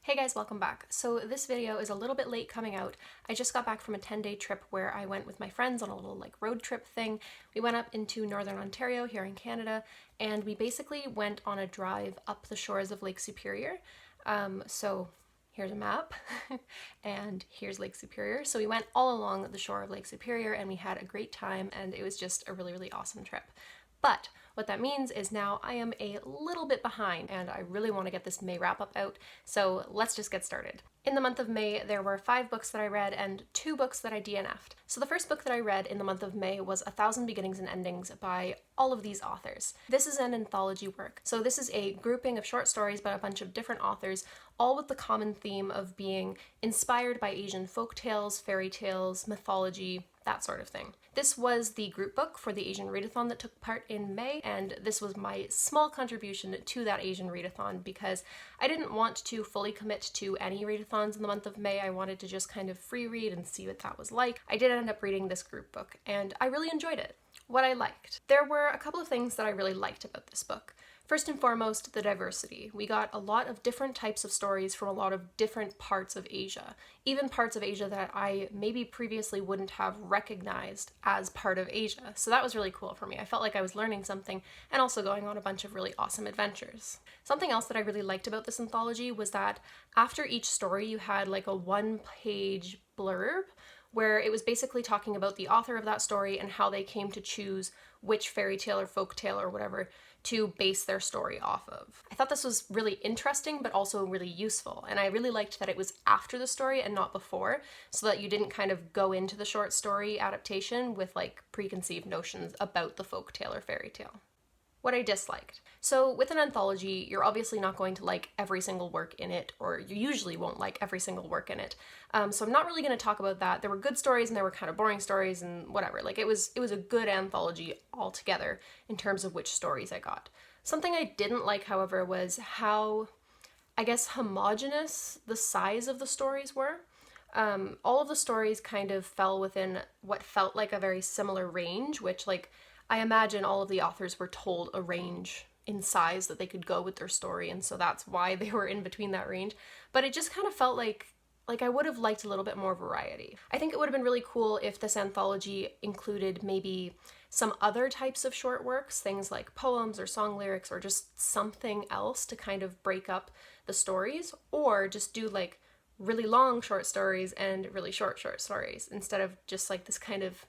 Hey guys, welcome back. So this video is a little bit late coming out. I just got back from a 10-day trip where I went with my friends on a little road trip thing. We went up into Northern Ontario here in Canada, and we basically went on a drive up the shores of Lake Superior. So here's a map and here's Lake Superior. So we went all along the shore of Lake Superior and we had a great time, and it was just a really awesome trip. But what that means is now I am a little bit behind and I really want to get this May wrap-up out, so let's just get started. In the month of May, there were 5 books that I read and 2 books that I DNF'd. So the first book that I read in the month of May was 1,000 Beginnings and Endings by all of these authors. This is an anthology work. So this is a grouping of short stories by a bunch of different authors, all with the common theme of being inspired by Asian folk tales, fairy tales, mythology, that sort of thing. This was the group book for the Asian readathon that took part in May, and this was my small contribution to that Asian readathon because I didn't want to fully commit to any readathons in the month of May. I wanted to just kind of free read and see what that was like. I did end up reading this group book, and I really enjoyed it. What I liked. There were a couple of things that I really liked about this book. First and foremost, the diversity. We got a lot of different types of stories from a lot of different parts of Asia, even parts of Asia that I maybe previously wouldn't have recognized as part of Asia. So that was really cool for me. I felt like I was learning something and also going on a bunch of really awesome adventures. Something else that I really liked about this anthology was that after each story you had like a 1-page blurb where it was basically talking about the author of that story and how they came to choose which fairy tale or folk tale or whatever to base their story off of. I thought this was really interesting but also really useful, and I really liked that it was after the story and not before, so that you didn't kind of go into the short story adaptation with like preconceived notions about the folk tale or fairy tale. What I disliked. So with an anthology, you're obviously not going to like every single work in it, or you usually won't like every single work in it. So I'm not really going to talk about that. There were good stories and there were kind of boring stories and whatever. Like it was a good anthology altogether in terms of which stories I got. Something I didn't like, however, was how, I guess, homogenous the size of the stories were. All of the stories kind of fell within what felt like a very similar range, which like I imagine all of the authors were told a range in size that they could go with their story, and so that's why they were in between that range. But it just kind of felt like I would have liked a little bit more variety. I think it would have been really cool if this anthology included maybe some other types of short works, things like poems or song lyrics or just something else to kind of break up the stories, or just do like really long short stories and really short stories instead of just like this kind of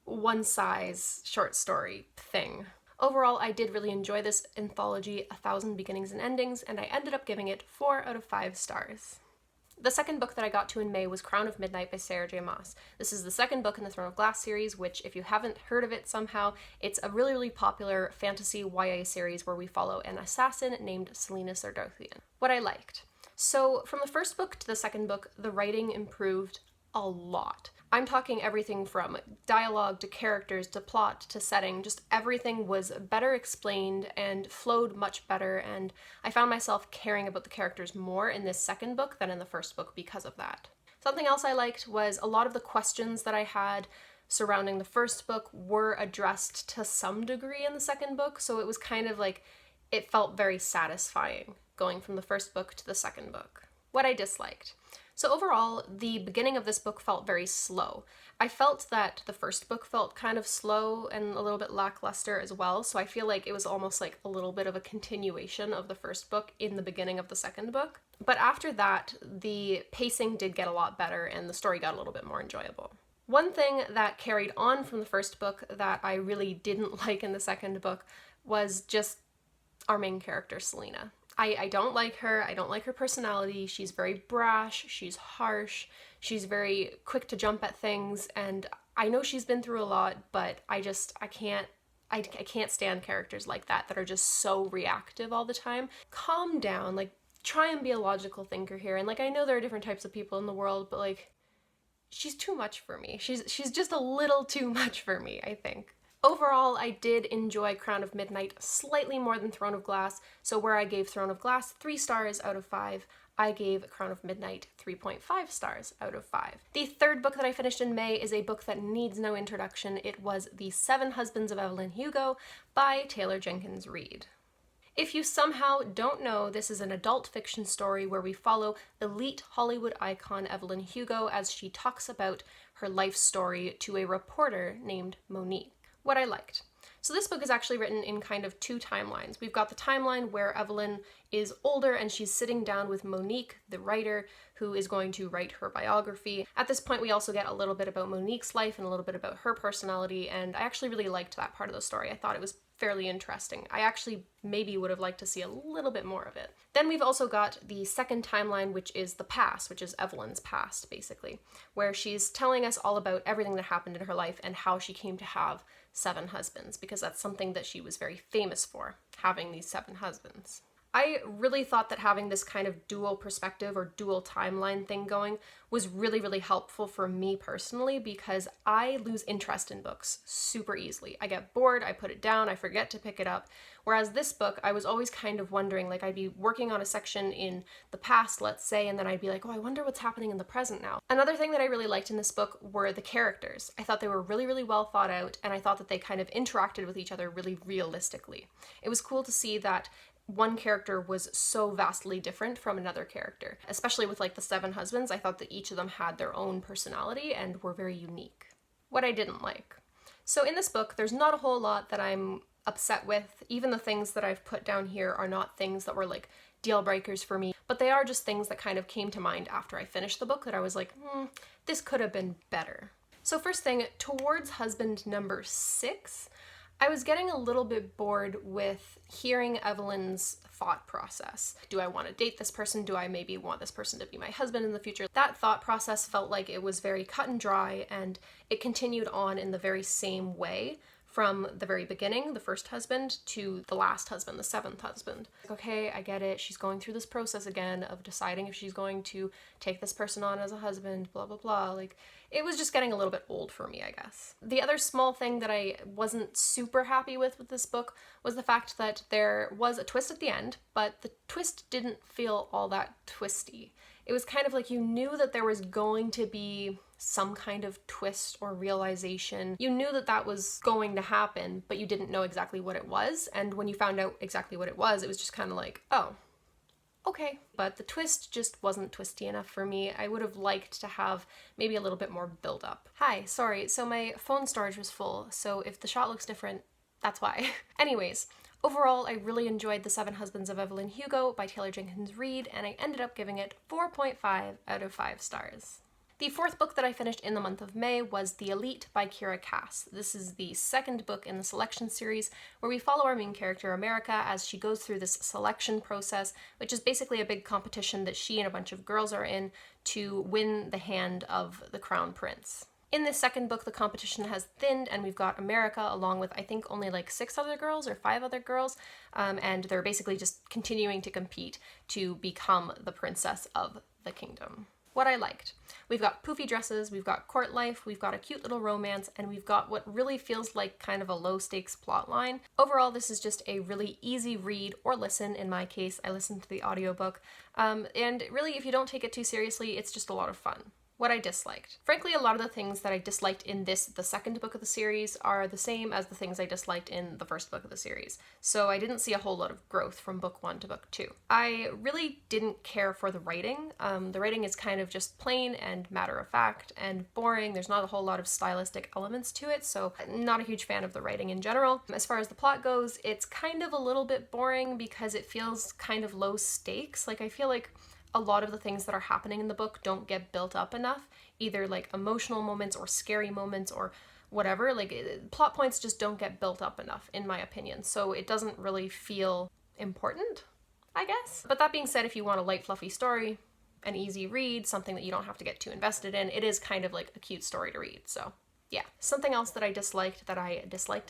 one size short story thing. Overall, I did really enjoy this anthology, 1,000 Beginnings and Endings, and I ended up giving it 4 out of 5 stars. The second book that I got to in May was Crown of Midnight by Sarah J. Maas. This is the second book in the Throne of Glass series, which, if you haven't heard of it somehow, it's a really popular fantasy YA series where we follow an assassin named Selena Sardothian. What I liked. So from the first book to the second book, the writing improved a lot. I'm talking everything from dialogue to characters to plot to setting, just everything was better explained and flowed much better, and I found myself caring about the characters more in this second book than in the first book because of that. Something else I liked was a lot of the questions that I had surrounding the first book were addressed to some degree in the second book, so it was kind of like, it felt very satisfying going from the first book to the second book. What I disliked. So overall, the beginning of this book felt very slow. I felt that the first book felt kind of slow and a little bit lackluster as well, so I feel like it was almost like a little bit of a continuation of the first book in the beginning of the second book. But after that, the pacing did get a lot better and the story got a little bit more enjoyable. One thing that carried on from the first book that I really didn't like in the second book was just our main character, Selena. I don't like her. I don't like her personality. She's very brash, she's harsh, she's very quick to jump at things, and I know she's been through a lot, but I can't stand characters like that are just so reactive all the time. Calm down, like try and be a logical thinker here, and like I know there are different types of people in the world, but like she's too much for me. She's just a little too much for me, I think. Overall, I did enjoy Crown of Midnight slightly more than Throne of Glass, so where I gave Throne of Glass 3 stars out of 5, I gave Crown of Midnight 3.5 stars out of 5. The third book that I finished in May is a book that needs no introduction. It was The 7 Husbands of Evelyn Hugo by Taylor Jenkins Reid. If you somehow don't know, this is an adult fiction story where we follow elite Hollywood icon Evelyn Hugo as she talks about her life story to a reporter named Monique. What I liked. So this book is actually written in kind of two timelines. We've got the timeline where Evelyn is older and she's sitting down with Monique, the writer, who is going to write her biography. At this point, we also get a little bit about Monique's life and a little bit about her personality, and I actually really liked that part of the story. I thought it was fairly interesting. I actually maybe would have liked to see a little bit more of it. Then we've also got the second timeline, which is the past, which is Evelyn's past, basically, where she's telling us all about everything that happened in her life and how she came to have 7 husbands, because that's something that she was very famous for, having these 7 husbands. I really thought that having this kind of dual perspective or dual timeline thing going was really, really helpful for me personally, because I lose interest in books super easily. I get bored, I put it down, I forget to pick it up. Whereas this book, I was always kind of wondering, like I'd be working on a section in the past, let's say, and then I'd be like, oh, I wonder what's happening in the present now. Another thing that I really liked in this book were the characters. I thought they were really, really well thought out, and I thought that they kind of interacted with each other really realistically. It was cool to see that one character was so vastly different from another character, especially with like the 7 husbands. I thought that each of them had their own personality and were very unique. What I didn't like. So in this book, there's not a whole lot that I'm upset with. Even the things that I've put down here are not things that were like deal breakers for me, but they are just things that kind of came to mind after I finished the book that I was like, this could have been better. So first thing, towards husband number 6, I was getting a little bit bored with hearing Evelyn's thought process. Do I want to date this person? Do I maybe want this person to be my husband in the future? That thought process felt like it was very cut and dry, and it continued on in the very same way from the very beginning, the first husband, to the last husband, the 7th husband. Okay, I get it. She's going through this process again of deciding if she's going to take this person on as a husband, blah, blah, blah. Like, it was just getting a little bit old for me, I guess. The other small thing that I wasn't super happy with this book was the fact that there was a twist at the end, but the twist didn't feel all that twisty. It was kind of like you knew that there was going to be some kind of twist or realization. You knew that that was going to happen, but you didn't know exactly what it was. And when you found out exactly what it was just kind of like, oh, okay. But the twist just wasn't twisty enough for me. I would have liked to have maybe a little bit more build up. Hi, sorry. So my phone storage was full, so if the shot looks different, that's why. Anyways, overall, I really enjoyed The 7 Husbands of Evelyn Hugo by Taylor Jenkins Reid, and I ended up giving it 4.5 out of 5 stars. The 4th book that I finished in the month of May was The Elite by Kira Cass. This is the 2nd book in the selection series where we follow our main character, America, as she goes through this selection process, which is basically a big competition that she and a bunch of girls are in to win the hand of the crown prince. In this 2nd book, the competition has thinned, and we've got America along with, I think, only like 6 other girls or 5 other girls, and they're basically just continuing to compete to become the princess of the kingdom. What I liked. We've got poofy dresses, we've got court life, we've got a cute little romance, and we've got what really feels like kind of a low-stakes plot line. Overall, this is just a really easy read or listen. In my case, I listened to the audiobook. And really, if you don't take it too seriously, it's just a lot of fun. What I disliked. Frankly, a lot of the things that I disliked in the 2nd book of the series are the same as the things I disliked in the 1st book of the series. So I didn't see a whole lot of growth from book 1 to book 2. I really didn't care for the writing. The writing is kind of just plain and matter-of-fact and boring. There's not a whole lot of stylistic elements to it, so I'm not a huge fan of the writing in general. As far as the plot goes, it's kind of a little bit boring because it feels kind of low stakes. Like, I feel like a lot of the things that are happening in the book don't get built up enough, either like emotional moments or scary moments or whatever. Like, plot points just don't get built up enough, in my opinion, so it doesn't really feel important, I guess. But that being said, if you want a light, fluffy story, an easy read, something that you don't have to get too invested in, it is kind of like a cute story to read, so yeah. Something else that I disliked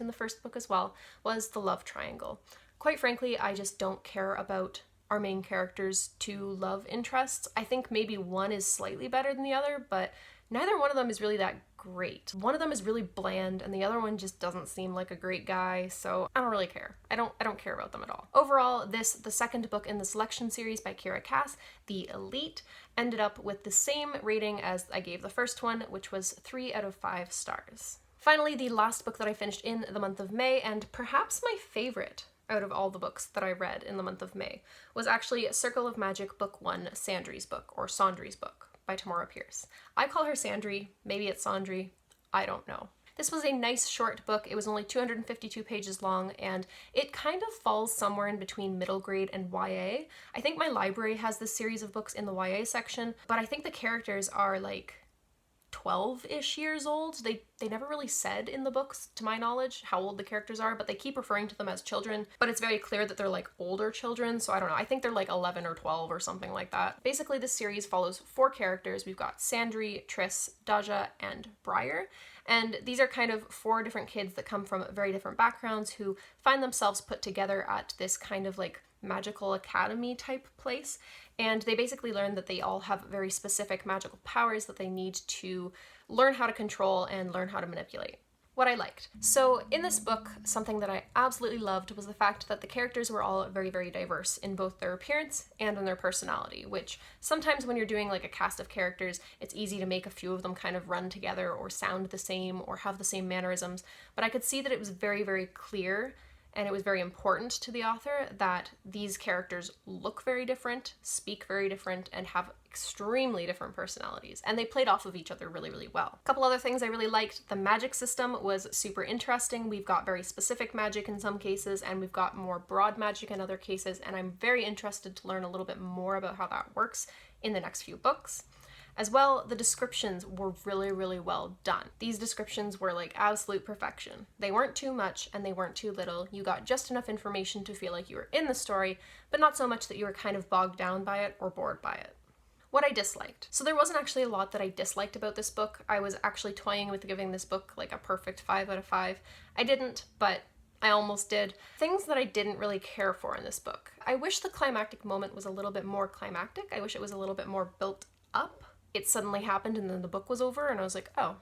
in the 1st book as well was the love triangle. Quite frankly, I just don't care about our main characters' 2 love interests. I think maybe one is slightly better than the other, but neither one of them is really that great. One of them is really bland, and the other one just doesn't seem like a great guy, so I don't really care. I don't care about them at all. Overall, the 2nd book in the selection series by Kira Cass, The Elite, ended up with the same rating as I gave the 1st one, which was 3 out of 5 stars. Finally, the last book that I finished in the month of May, and perhaps my favorite out of all the books that I read in the month of May was actually Circle of Magic Book 1, Sandry's book, or Sandry's book, by Tamora Pierce. I call her Sandry, maybe it's Sandry, I don't know. This was a nice short book. It was only 252 pages long, and it kind of falls somewhere in between middle grade and YA. I think my library has this series of books in the YA section, but I think the characters are like 12-ish years old. They never really said in the books, to my knowledge, how old the characters are, but they keep referring to them as children, but it's very clear that they're like older children, so I don't know. I think they're like 11 or 12 or something like that. Basically, this series follows 4 characters. We've got Sandry, Triss, Daja, and Briar, and these are kind of 4 different kids that come from very different backgrounds who find themselves put together at this kind of like magical academy type place, and they basically learn that they all have very specific magical powers that they need to learn how to control and learn how to manipulate. What I liked. So in this book, something that I absolutely loved was the fact that the characters were all very, very diverse in both their appearance and in their personality, which sometimes when you're doing like a cast of characters, it's easy to make a few of them kind of run together or sound the same or have the same mannerisms, but I could see that it was very, very clear and it was very important to the author that these characters look very different, speak very different, and have extremely different personalities. And they played off of each other really, really well. A couple other things I really liked. The magic system was super interesting. We've got very specific magic in some cases, and we've got more broad magic in other cases, and I'm very interested to learn a little bit more about how that works in the next few books. As well, the descriptions were really, really well done. These descriptions were like absolute perfection. They weren't too much and they weren't too little. You got just enough information to feel like you were in the story, but not so much that you were kind of bogged down by it or bored by it. What I disliked. So there wasn't actually a lot that I disliked about this book. I was actually toying with giving this book like a perfect 5 out of 5. I didn't, but I almost did. Things that I didn't really care for in this book. I wish the climactic moment was a little bit more climactic. I wish it was a little bit more built up. It suddenly happened and then the book was over and I was like, oh,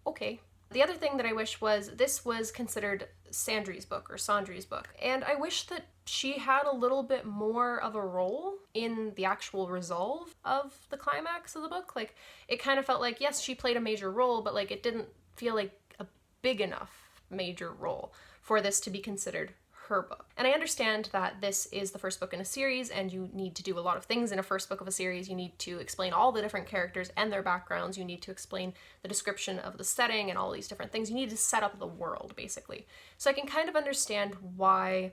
okay. The other thing that I wish was this was considered Sandry's book or Sandry's book, and I wish that she had a little bit more of a role in the actual resolve of the climax of the book. Like, it kind of felt like, yes, she played a major role, but like it didn't feel like a big enough major role for this to be considered her book. And I understand that this is the first book in a series and you need to do a lot of things in a first book of a series. You need to explain all the different characters and their backgrounds. You need to explain the description of the setting and all these different things. You need to set up the world, basically. So I can kind of understand why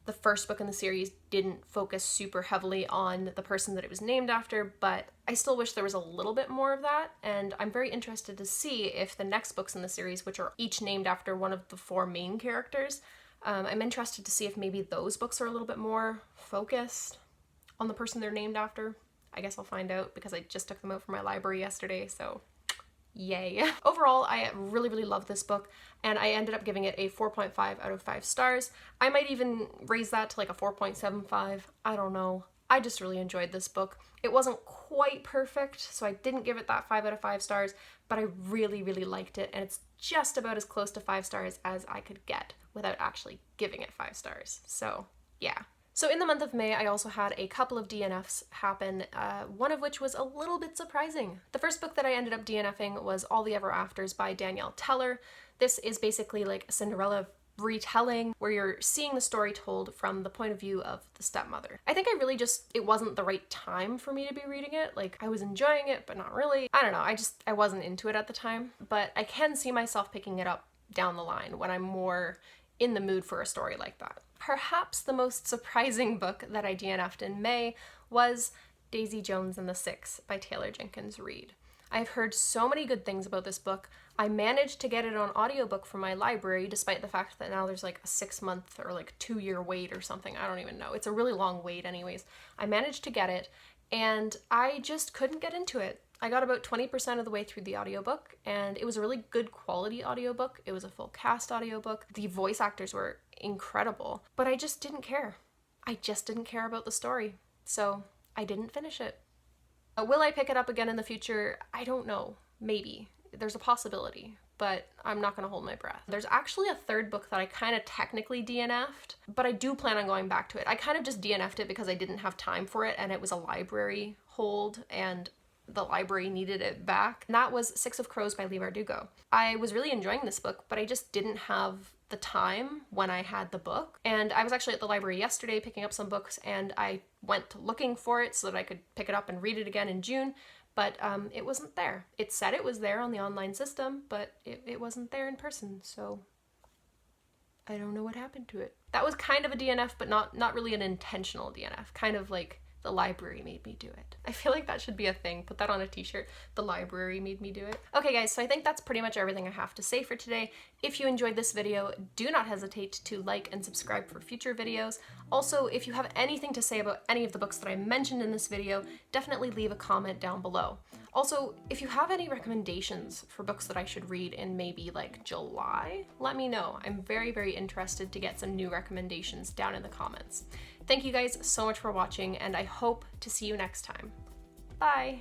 the first book in the series didn't focus super heavily on the person that it was named after, but I still wish there was a little bit more of that, and I'm very interested to see if the next books in the series, which are each named after one of the 4 main characters, I'm interested to see if maybe those books are a little bit more focused on the person they're named after. I guess I'll find out because I just took them out from my library yesterday, so yay. Overall, I really, really love this book, and I ended up giving it a 4.5 out of 5 stars. I might even raise that to like a 4.75. I don't know. I just really enjoyed this book. It wasn't quite perfect, so I didn't give it that 5 out of 5 stars, but I really, really liked it, and it's just about as close to 5 stars as I could get without actually giving it 5 stars. So yeah. So in the month of May, I also had a couple of DNFs happen, one of which was a little bit surprising. The first book that I ended up DNFing was All the Ever Afters by Danielle Teller. This is basically like a Cinderella retelling where you're seeing the story told from the point of view of the stepmother. I think it wasn't the right time for me to be reading it. Like, I was enjoying it, but not really. I don't know, I wasn't into it at the time, but I can see myself picking it up down the line when I'm more in the mood for a story like that. Perhaps the most surprising book that I DNF'd in May was Daisy Jones and the Six by Taylor Jenkins Reid. I've heard so many good things about this book. I managed to get it on audiobook from my library, despite the fact that now there's like a 6-month or like 2-year wait or something. I don't even know. It's a really long wait anyways. I managed to get it, and I just couldn't get into it. I got about 20% of the way through the audiobook, and it was a really good quality audiobook. It was a full cast audiobook. The voice actors were incredible, but I just didn't care. I just didn't care about the story, so I didn't finish it. Will I pick it up again in the future? I don't know. Maybe. There's a possibility, but I'm not going to hold my breath. There's actually a third book that I kind of technically DNF'd, but I do plan on going back to it. I kind of just DNF'd it because I didn't have time for it, and it was a library hold, and the library needed it back. And that was Six of Crows by Leigh Bardugo. I was really enjoying this book, but I just didn't have the time when I had the book. And I was actually at the library yesterday picking up some books, and I went looking for it so that I could pick it up and read it again in June, but it wasn't there. It said it was there on the online system, but it wasn't there in person, so I don't know what happened to it. That was kind of a DNF, but not really an intentional DNF, kind of like the library made me do it. I feel like that should be a thing. Put that on a t-shirt. The library made me do it. Okay guys, so I think that's pretty much everything I have to say for today. If you enjoyed this video, do not hesitate to like and subscribe for future videos. Also, if you have anything to say about any of the books that I mentioned in this video, definitely leave a comment down below. Also, if you have any recommendations for books that I should read in maybe like July, let me know. I'm very, very interested to get some new recommendations down in the comments. Thank you guys so much for watching, and I hope to see you next time. Bye!